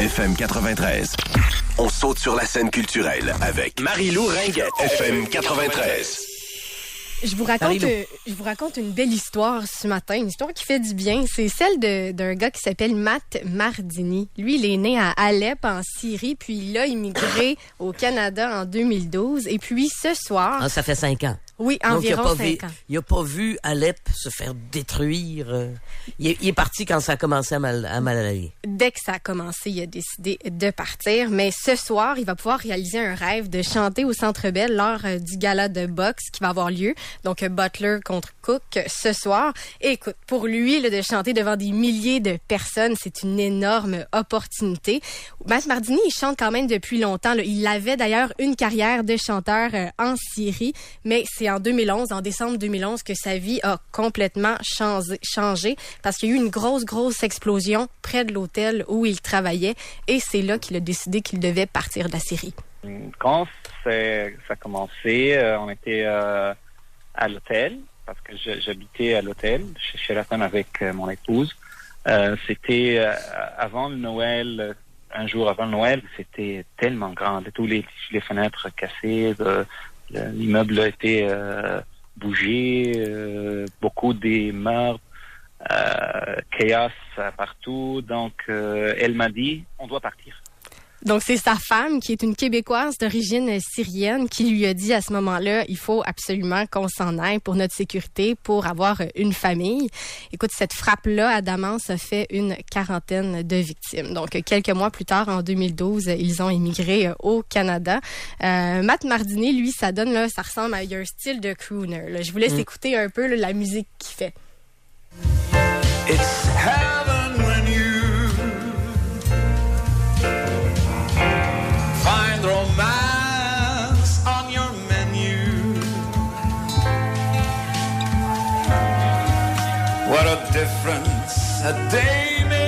FM 93. On saute sur la scène culturelle avec Marie-Lou Ringuette. FM 93. Je vous raconte une belle histoire ce matin, une histoire qui fait du bien. C'est celle d'un gars qui s'appelle Matt Mardini. Lui, il est né à Alep, en Syrie, puis il a immigré au Canada en 2012. Et puis, ce soir... Ah, ça fait 5 ans. Oui, environ 5 ans. Il n'a pas vu Alep se faire détruire. Il est parti quand ça a commencé à mal aller. Dès que ça a commencé, il a décidé de partir. Mais ce soir, il va pouvoir réaliser un rêve de chanter au Centre Bell lors du gala de boxe qui va avoir lieu. Donc, Butler contre Cook ce soir. Et écoute, pour lui, là, de chanter devant des milliers de personnes, c'est une énorme opportunité. Matt Mardini, il chante quand même depuis longtemps. Là. Il avait d'ailleurs une carrière de chanteur en Syrie, mais c'est en 2011, en décembre 2011, que sa vie a complètement changé parce qu'il y a eu une grosse explosion près de l'hôtel où il travaillait et c'est là qu'il a décidé qu'il devait partir de la Syrie. Quand ça a commencé, on était à l'hôtel parce que j'habitais à l'hôtel chez Sheraton avec mon épouse. C'était avant le Noël, un jour avant le Noël, c'était tellement grand. Tous les fenêtres cassées, l'immeuble a été bougé, beaucoup des meurtres, chaos partout. Donc, elle m'a dit, on doit partir. Donc, c'est sa femme, qui est une Québécoise d'origine syrienne, qui lui a dit à ce moment-là, il faut absolument qu'on s'en aille pour notre sécurité, pour avoir une famille. Écoute, cette frappe-là à Damas a fait une 40aine de victimes. Donc, quelques mois plus tard, en 2012, ils ont immigré au Canada. Matt Mardini, lui, ça donne, là, ça ressemble à un style de crooner. Là. Je vous laisse écouter un peu là, la musique qu'il fait. It's heaven when you find romance on your menu. What a difference a day make.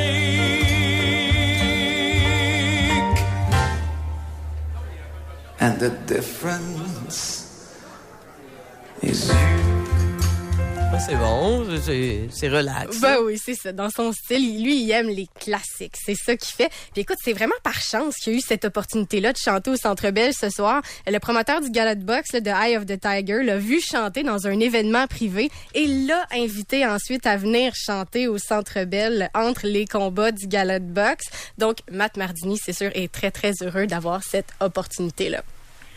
And the difference is you. C'est bon, c'est relax. Ben oui, c'est ça. Dans son style, lui, il aime les classiques. C'est ça qu'il fait. Puis écoute, c'est vraiment par chance qu'il y a eu cette opportunité-là de chanter au Centre Bell ce soir. Le promoteur du gala de boxe, là, de Eye of the Tiger, l'a vu chanter dans un événement privé et l'a invité ensuite à venir chanter au Centre Bell entre les combats du gala de boxe. Donc, Matt Mardini, c'est sûr, est très, très heureux d'avoir cette opportunité-là.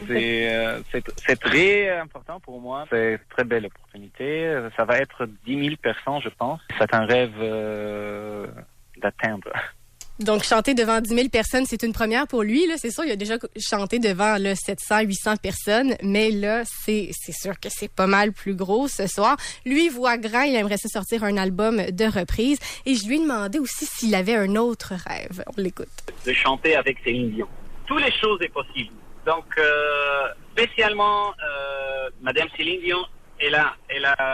C'est très important pour moi. C'est une très belle opportunité. Ça va être 10 000 personnes, je pense. C'est un rêve d'atteindre. Donc, chanter devant 10 000 personnes, c'est une première pour lui. Là, c'est sûr, il a déjà chanté devant là, 700, 800 personnes. Mais là, c'est sûr que c'est pas mal plus gros ce soir. Lui, il voit grand, il aimerait se sortir un album de reprise. Et je lui ai demandé aussi s'il avait un autre rêve. On l'écoute. De chanter avec Céline Dion. Toutes les choses sont possibles. Donc, spécialement, Madame Céline Dion, elle a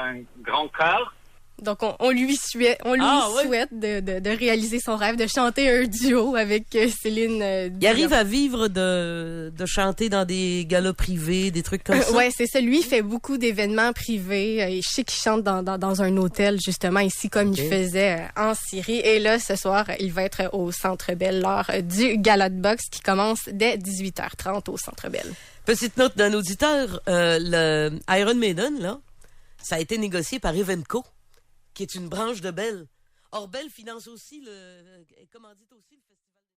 un grand cœur. Donc, on lui souhaite de réaliser son rêve, de chanter un duo avec Céline Dion. Il arrive à vivre de chanter dans des galas privés, des trucs comme ça? Oui, c'est ça. Lui, il fait beaucoup d'événements privés. Je sais qu'il chante dans un hôtel, justement, ici, comme il faisait en Syrie. Et là, ce soir, il va être au Centre Bell lors du gala de boxe qui commence dès 18h30 au Centre Bell. Petite note d'un auditeur, le Iron Maiden, là, ça a été négocié par Evenco, qui est une branche de Bell. Or, Bell finance aussi commandite aussi le festival.